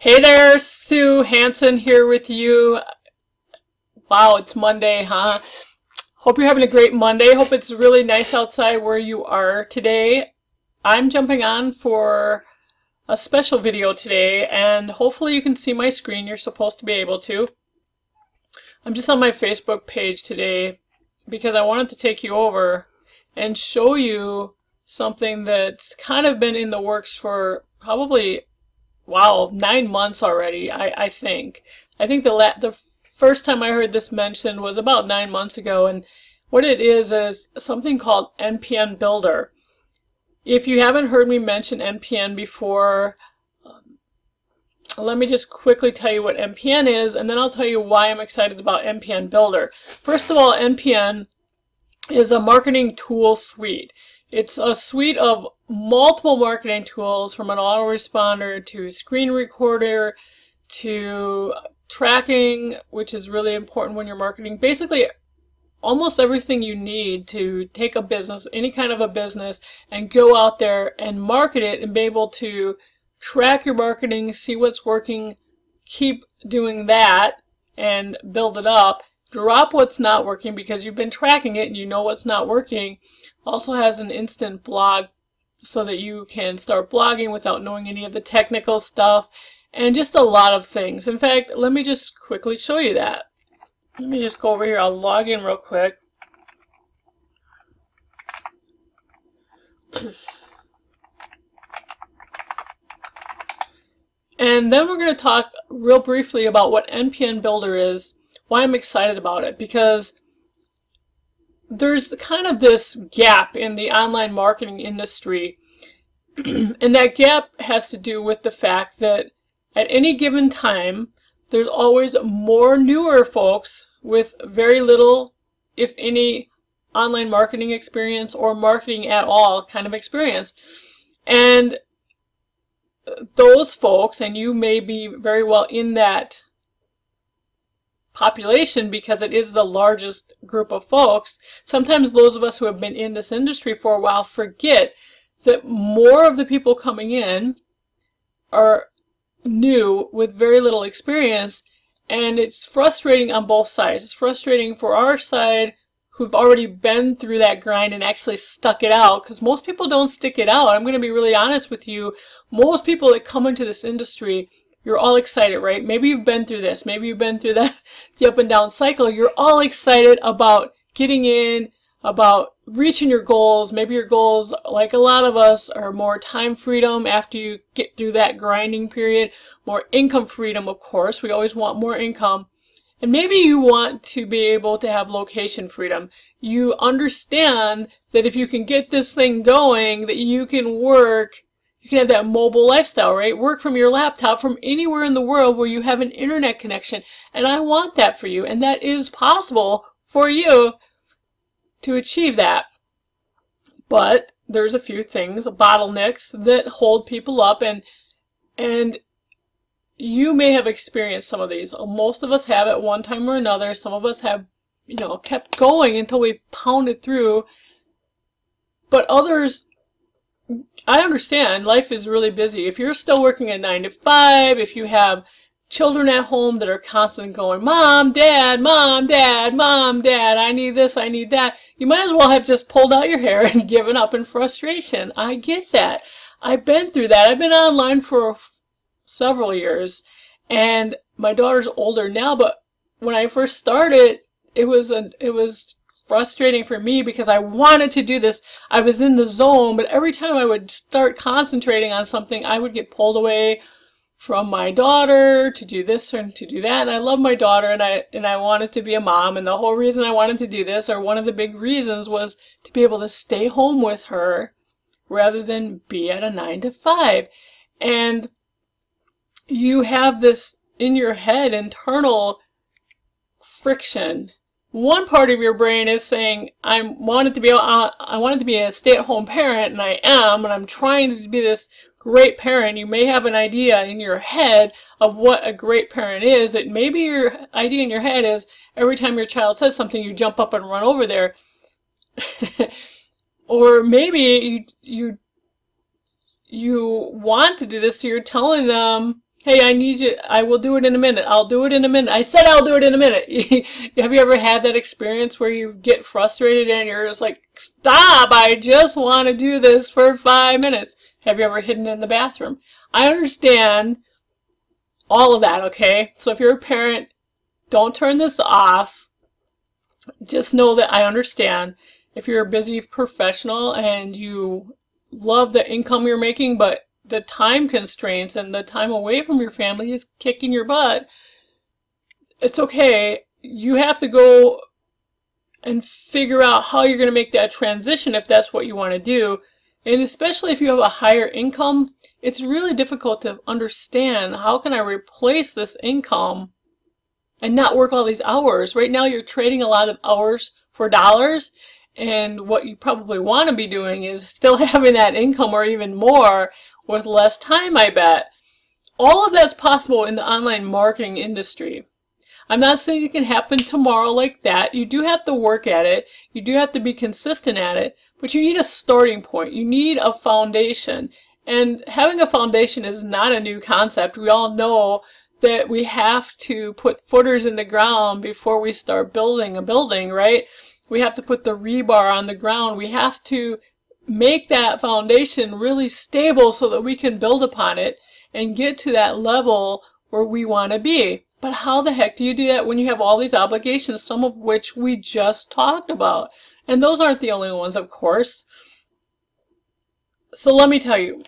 Hey there, Sue Hansen here with you. Wow, it's Monday, huh? Hope you're having a great Monday. Hope it's really nice outside where you are today. I'm jumping on for a special video today, and hopefully you can see my screen. You're supposed to be able to. I'm just on my Facebook page today because I wanted to take you over and show you something that's kind of been in the works for probably, wow, 9 months already, I think. I think the first time I heard this mentioned was about 9 months ago, and what it is something called NPN Builder. If you haven't heard me mention NPN before, let me just quickly tell you what NPN is, and then I'll tell you why I'm excited about NPN Builder. First of all, NPN is a marketing tool suite. It's a suite of multiple marketing tools, from an autoresponder to screen recorder to tracking, which is really important when you're marketing. Basically, almost everything you need to take a business, any kind of a business, and go out there and market it and be able to track your marketing, see what's working, keep doing that, and build it up. Drop what's not working because you've been tracking it and you know what's not working. Also has an instant blog so that you can start blogging without knowing any of the technical stuff, and just a lot of things. In fact, let me just quickly show you that. Let me just go over here. I'll log in real quick. And then we're going to talk real briefly about what NPN Builder is, why I'm excited about it, because there's kind of this gap in the online marketing industry, and that gap has to do with the fact that at any given time, there's always more newer folks with very little, if any, online marketing experience or marketing at all kind of experience. And those folks, and you may be very well in that population because it is the largest group of folks, sometimes those of us who have been in this industry for a while forget that more of the people coming in are new with very little experience, and it's frustrating on both sides. It's frustrating for our side who've already been through that grind and actually stuck it out, because most people don't stick it out. I'm going to be really honest with you. Most people that come into this industry, you're all excited, right? Maybe you've been through this. Maybe you've been through that, the up and down cycle. You're all excited about getting in, about reaching your goals. Maybe your goals, like a lot of us, are more time freedom after you get through that grinding period, more income freedom, of course. We always want more income. And maybe you want to be able to have location freedom. You understand that if you can get this thing going, that you can work, you can have that mobile lifestyle, right? Work from your laptop from anywhere in the world where you have an internet connection. And I want that for you. And that is possible for you to achieve that. But there's a few things, bottlenecks, that hold people up, and you may have experienced some of these. Most of us have at one time or another. Some of us have, kept going until we pounded through. But others, I understand, life is really busy. If you're still working a 9 to 5, if you have children at home that are constantly going, Mom, Dad, Mom, Dad, Mom, Dad, I need this, I need that, you might as well have just pulled out your hair and given up in frustration. I get that. I've been through that. I've been online for several years, and my daughter's older now, but when I first started, it was frustrating for me because I wanted to do this. I was in the zone, but every time I would start concentrating on something, I would get pulled away from my daughter to do this and to do that. And I love my daughter, and I wanted to be a mom, and the whole reason I wanted to do this, or one of the big reasons, was to be able to stay home with her rather than be at a 9 to 5. And you have this in your head, internal friction. One part of your brain is saying, I wanted to be a stay-at-home parent, and I am, and I'm trying to be this great parent. You may have an idea in your head of what a great parent is. That maybe your idea in your head is every time your child says something, you jump up and run over there. Or maybe you want to do this, so you're telling them Hey, I need you. I will do it in a minute. I'll do it in a minute. I said I'll do it in a minute. Have you ever had that experience where you get frustrated and you're just like, stop, I just want to do this for 5 minutes. Have you ever hidden in the bathroom? I understand all of that, okay? So if you're a parent, don't turn this off. Just know that I understand. If you're a busy professional and you love the income you're making, but the time constraints and the time away from your family is kicking your butt, it's okay. You have to go and figure out how you're going to make that transition if that's what you want to do. And especially if you have a higher income, it's really difficult to understand how can I replace this income and not work all these hours. Right now you're trading a lot of hours for dollars, and what you probably want to be doing is still having that income or even more with less time, I bet. All of that's possible in the online marketing industry. I'm not saying it can happen tomorrow like that. You do have to work at it. You do have to be consistent at it, but you need a starting point. You need a foundation. And having a foundation is not a new concept. We all know that we have to put footers in the ground before we start building a building, right? We have to put the rebar on the ground. We have to make that foundation really stable so that we can build upon it and get to that level where we want to be. But how the heck do you do that when you have all these obligations, some of which we just talked about? And those aren't the only ones, of course. So let me tell you,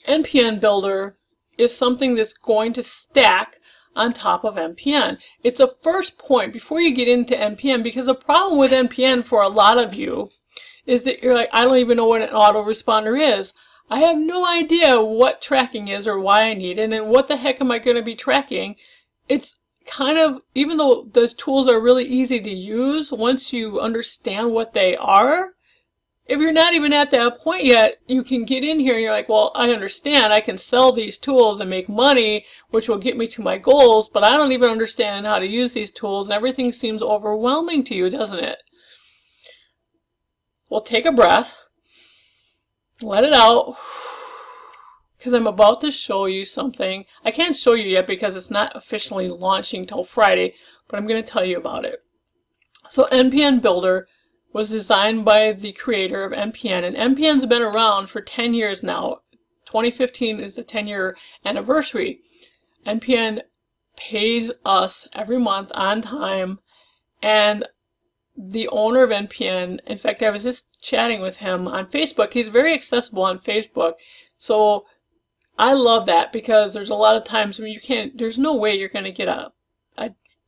NPN Builder is something that's going to stack on top of NPN. It's a first point before you get into NPN, because the problem with NPN for a lot of you is that you're like, I don't even know what an autoresponder is. I have no idea what tracking is or why I need it, and what the heck am I going to be tracking? It's kind of, even though those tools are really easy to use, once you understand what they are, if you're not even at that point yet, you can get in here and you're like, well, I understand. I can sell these tools and make money, which will get me to my goals, but I don't even understand how to use these tools, and everything seems overwhelming to you, doesn't it? Well, take a breath. Let it out. Because I'm about to show you something. I can't show you yet because it's not officially launching till Friday, but I'm going to tell you about it. So NPN Builder was designed by the creator of NPN, and NPN's been around for 10 years now. 2015 is the 10-year anniversary. NPN pays us every month on time, and the owner of NPN, in fact, I was just chatting with him on Facebook. He's very accessible on Facebook, so I love that, because there's a lot of times when you can't, there's no way you're going to get a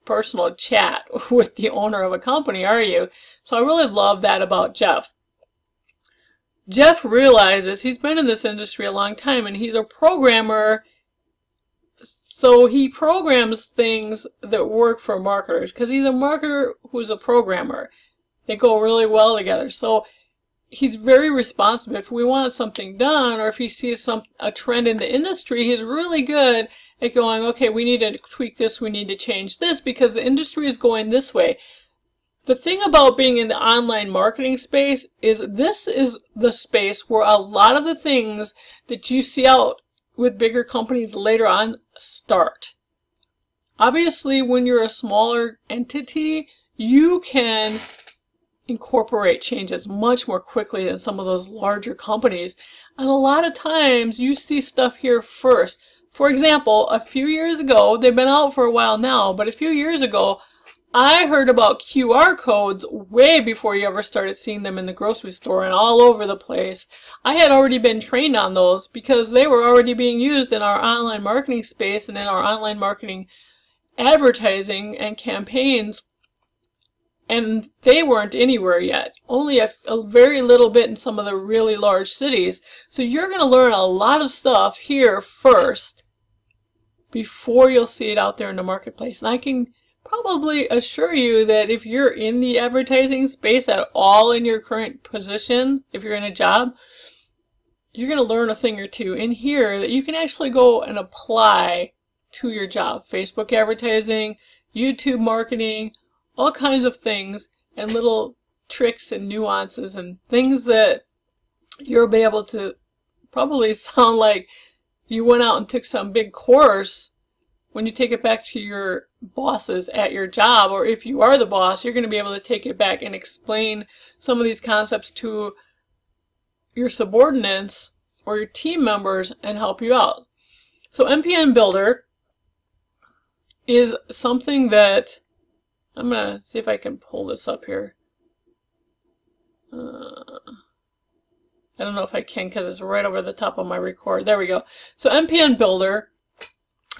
personal chat with the owner of a company, are you? So I really love that about Jeff. Jeff realizes he's been in this industry a long time, and he's a programmer, so he programs things that work for marketers, because he's a marketer who's a programmer. They go really well together. So he's very responsive. If we want something done, or if he sees a trend in the industry, he's really good at going, okay, we need to tweak this, we need to change this, because the industry is going this way. The thing about being in the online marketing space is this is the space where a lot of the things that you see out with bigger companies later on start. Obviously, when you're a smaller entity, you can incorporate changes much more quickly than some of those larger companies. And a lot of times you see stuff here first. For example, a few years ago, they've been out for a while now, but a few years ago, I heard about QR codes way before you ever started seeing them in the grocery store and all over the place. I had already been trained on those because they were already being used in our online marketing space and in our online marketing advertising and campaigns. And they weren't anywhere yet, only a very little bit in some of the really large cities. So you're going to learn a lot of stuff here first before you'll see it out there in the marketplace. And I can probably assure you that if you're in the advertising space at all in your current position, if you're in a job, you're going to learn a thing or two in here that you can actually go and apply to your job. Facebook advertising, YouTube marketing, all kinds of things, and little tricks and nuances and things that you'll be able to probably sound like you went out and took some big course, when you take it back to your bosses at your job, or if you are the boss, you're going to be able to take it back and explain some of these concepts to your subordinates or your team members and help you out. So NPN Builder is something that, I'm going to see if I can pull this up here. I don't know if I can because it's right over the top of my record. There we go. So NPN Builder,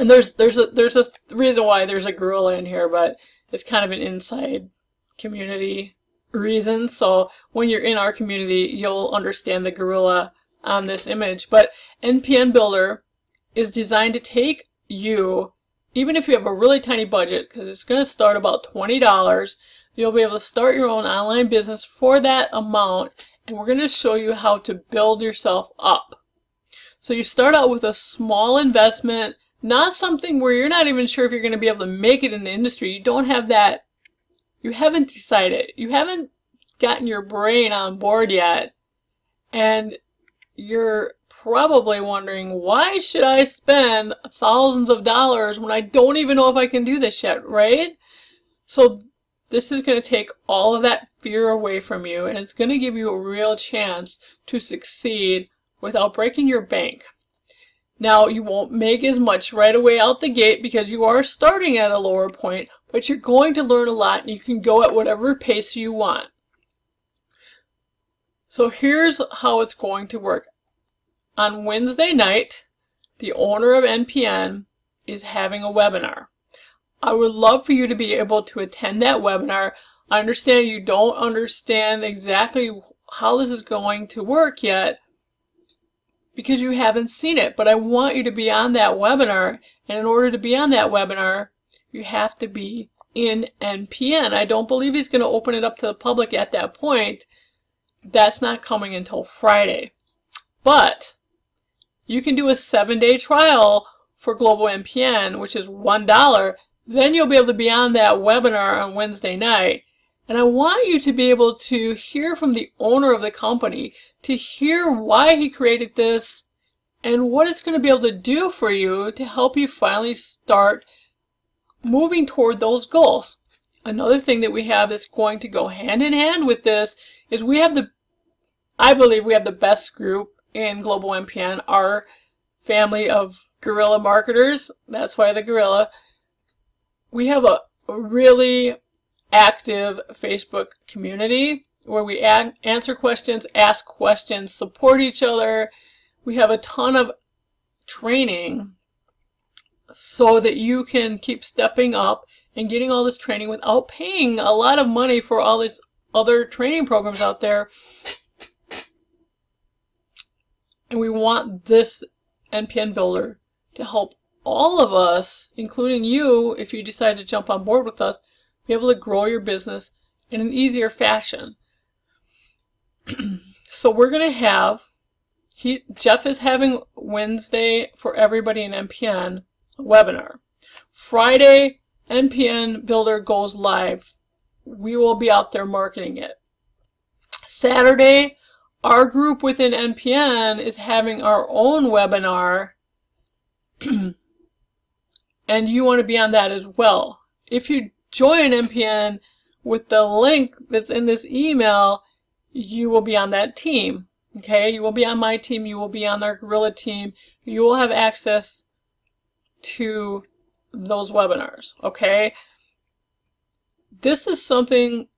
and there's a reason why there's a gorilla in here, but it's kind of an inside community reason. So when you're in our community, you'll understand the gorilla on this image. But NPN Builder is designed to take you, even if you have a really tiny budget, because it's going to start about $20, you'll be able to start your own online business for that amount, and we're going to show you how to build yourself up. So you start out with a small investment, not something where you're not even sure if you're going to be able to make it in the industry. You don't have that, you haven't decided, you haven't gotten your brain on board yet, and you're probably wondering, why should I spend thousands of dollars when I don't even know if I can do this yet, right? So this is going to take all of that fear away from you, and it's going to give you a real chance to succeed without breaking your bank. Now, you won't make as much right away out the gate because you are starting at a lower point, but you're going to learn a lot, and you can go at whatever pace you want. So here's how it's going to work. On Wednesday night, the owner of NPN is having a webinar. I would love for you to be able to attend that webinar. I understand you don't understand exactly how this is going to work yet because you haven't seen it, but I want you to be on that webinar, and in order to be on that webinar, you have to be in NPN. I don't believe he's going to open it up to the public at that point. That's not coming until Friday. But you can do a 7-day trial for Global NPN, which is $1. Then you'll be able to be on that webinar on Wednesday night. And I want you to be able to hear from the owner of the company, to hear why he created this and what it's going to be able to do for you to help you finally start moving toward those goals. Another thing that we have that's going to go hand in hand with this is we have I believe we have the best group in Global NPN, our family of guerrilla marketers. That's why the gorilla. We have a really active Facebook community where we answer questions, ask questions, support each other. We have a ton of training so that you can keep stepping up and getting all this training without paying a lot of money for all these other training programs out there. And we want this NPN Builder to help all of us, including you, if you decide to jump on board with us, be able to grow your business in an easier fashion. So we're going to have, Jeff is having Wednesday for everybody in NPN webinar. Friday, NPN Builder goes live. We will be out there marketing it. Saturday, our group within NPN is having our own webinar, and you want to be on that as well. If you join NPN with the link that's in this email, you will be on that team. Okay, you will be on my team, you will be on our Gorilla team, you will have access to those webinars. Okay, this is something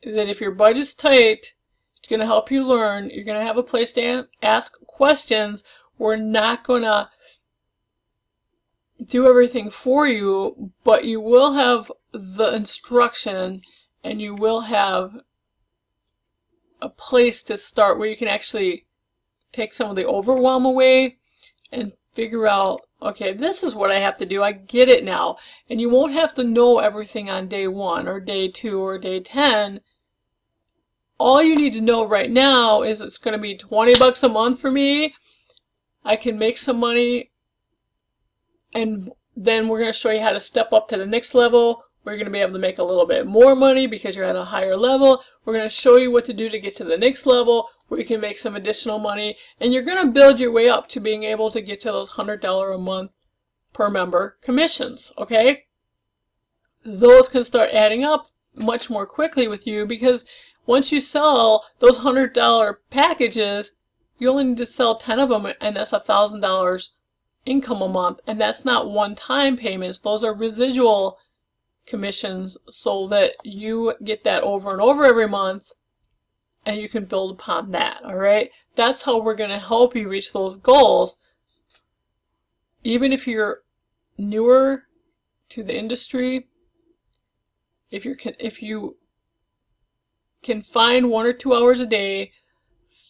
that if your budget's tight, it's going to help you learn. You're going to have a place to ask questions. We're not going to do everything for you, but you will have the instruction, and you will have a place to start where you can actually take some of the overwhelm away and figure out, okay, this is what I have to do. I get it now. And you won't have to know everything on day 1 or day 2 or day 10. All you need to know right now is it's going to be $20 a month for me. I can make some money, and then we're going to show you how to step up to the next level. We're going to be able to make a little bit more money because you're at a higher level. We're going to show you what to do to get to the next level. where you can make some additional money, and you're going to build your way up to being able to get to those $100 a month per member commissions, okay? Those can start adding up much more quickly with you, because once you sell those $100 packages, you only need to sell 10 of them, and that's $1,000 income a month. And that's not one-time payments. Those are residual commissions, so that you get that over and over every month, and you can build upon that. All right, that's how we're going to help you reach those goals. Even if you're newer to the industry, if you can find 1 or 2 hours a day,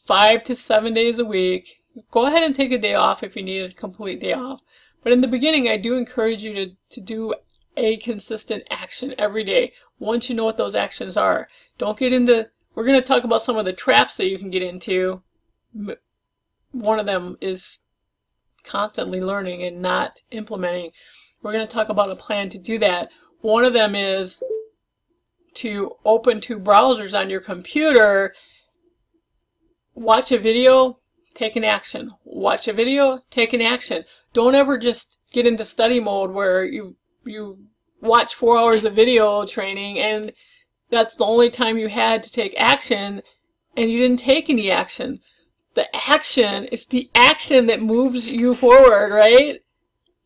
5 to 7 days a week, go ahead and take a day off if you need a complete day off. But in the beginning, I do encourage you to do a consistent action every day. Once you know what those actions are, don't get into, we're going to talk about some of the traps that you can get into. One of them is constantly learning and not implementing. We're going to talk about a plan to do that. One of them is to open 2 browsers on your computer, watch a video, take an action. Watch a video, take an action. Don't ever just get into study mode where you watch 4 hours of video training and that's the only time you had to take action and you didn't take any action. The action is the action that moves you forward, right?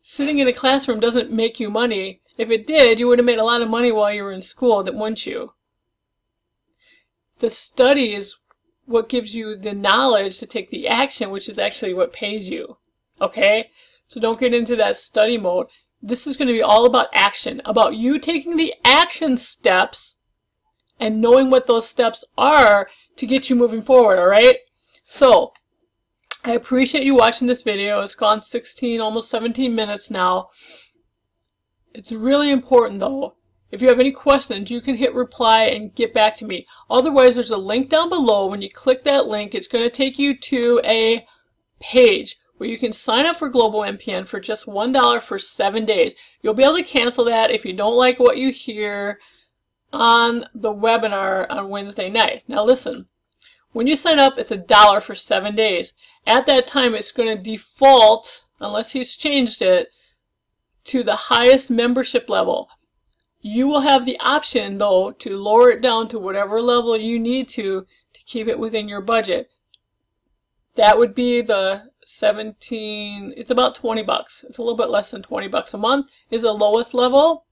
Sitting in a classroom doesn't make you money. If it did, you would have made a lot of money while you were in school, wouldn't you? The study is what gives you the knowledge to take the action, which is actually what pays you. Okay? So don't get into that study mode. This is going to be all about action, about you taking the action steps and knowing what those steps are to get you moving forward, all right? So, I appreciate you watching this video. It's gone 16, almost 17 minutes now. It's really important, though. If you have any questions, you can hit reply and get back to me. Otherwise, there's a link down below. When you click that link, it's going to take you to a page where you can sign up for Global NPN for just $1 for 7 days. You'll be able to cancel that if you don't like what you hear on the webinar on Wednesday night. Now listen, when you sign up, it's $1 for 7 days. At that time, it's going to default, unless he's changed it, to the highest membership level. You will have the option, though, to lower it down to whatever level you need to keep it within your budget. That would be the 17, it's about 20 bucks. It's a little bit less than 20 bucks a month is the lowest level.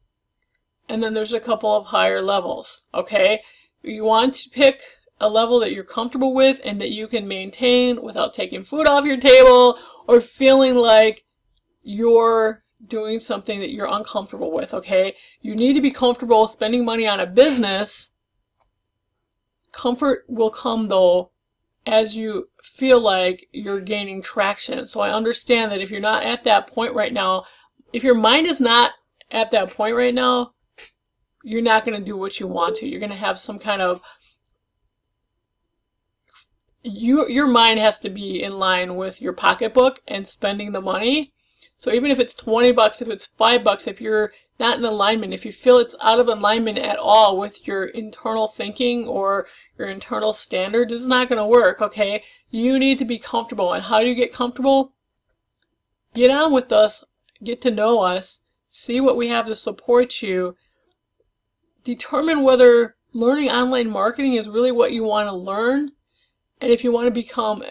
And then there's a couple of higher levels, okay? You want to pick a level that you're comfortable with and that you can maintain without taking food off your table or feeling like you're doing something that you're uncomfortable with, okay? You need to be comfortable spending money on a business. Comfort will come, though, as you feel like you're gaining traction. So I understand that if you're not at that point right now, if your mind is not at that point right now, you're not going to do what you want to. You're going to have some kind of, your mind has to be in line with your pocketbook and spending the money. So even if it's 20 bucks, if it's 5 bucks, if you're not in alignment, if you feel it's out of alignment at all with your internal thinking or your internal standards, it's not going to work, okay? You need to be comfortable. And how do you get comfortable? Get on with us, get to know us, see what we have to support you, determine whether learning online marketing is really what you want to learn, and if you want to become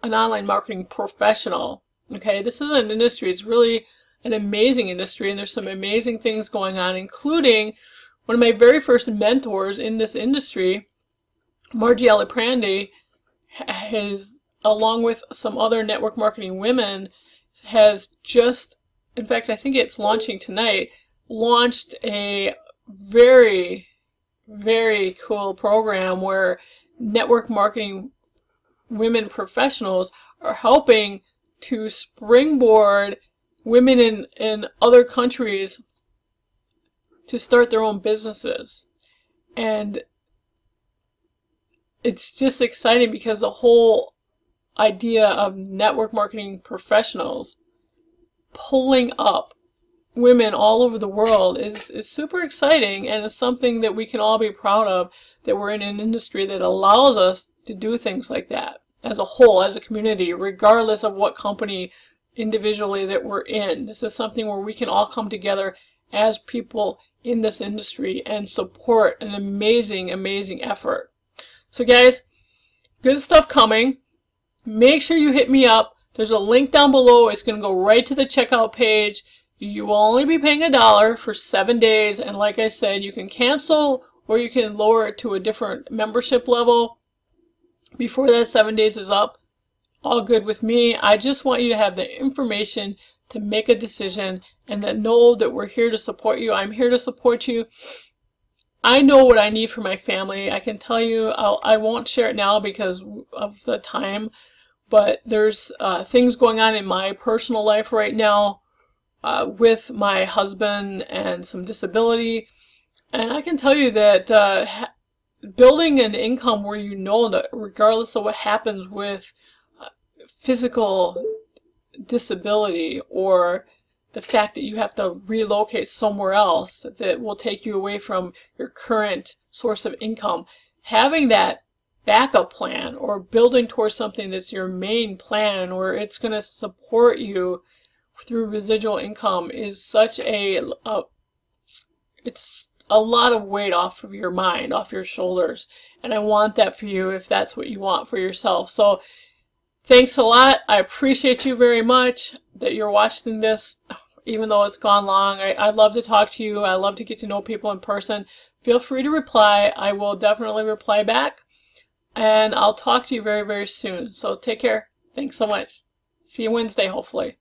an online marketing professional. Okay, this is an industry, it's really an amazing industry, and there's some amazing things going on, including one of my very first mentors in this industry, Margie Aliprandi, has, along with some other network marketing women, has just, in fact, I think it's launching tonight, launched a very, very cool program where network marketing women professionals are helping to springboard women in other countries to start their own businesses. And it's just exciting because the whole idea of network marketing professionals pulling up women all over the world is super exciting, and it's something that we can all be proud of, that we're in an industry that allows us to do things like that as a whole, as a community, regardless of what company individually that we're in. This is something where we can all come together as people in this industry and support an amazing, amazing effort. So guys, good stuff coming. Make sure you hit me up. There's a link down below. It's going to go right to the checkout page. You will only be paying $1 for 7 days, and like I said, you can cancel or you can lower it to a different membership level before that 7 days is up. All good with me. I just want you to have the information to make a decision, and that know that we're here to support you. I'm here to support you. I know what I need for my family. I can tell you, I won't share it now because of the time, but there's things going on in my personal life right now with my husband and some disability. And I can tell you that building an income where you know that regardless of what happens with physical disability or the fact that you have to relocate somewhere else that will take you away from your current source of income, having that backup plan or building towards something that's your main plan where it's going to support you through residual income is such it's a lot of weight off of your mind, off your shoulders. And I want that for you if that's what you want for yourself. So thanks a lot. I appreciate you very much that you're watching this, even though it's gone long. I love to talk to you. I love to get to know people in person. Feel free to reply. I will definitely reply back. And I'll talk to you very, very soon. So take care. Thanks so much. See you Wednesday, hopefully.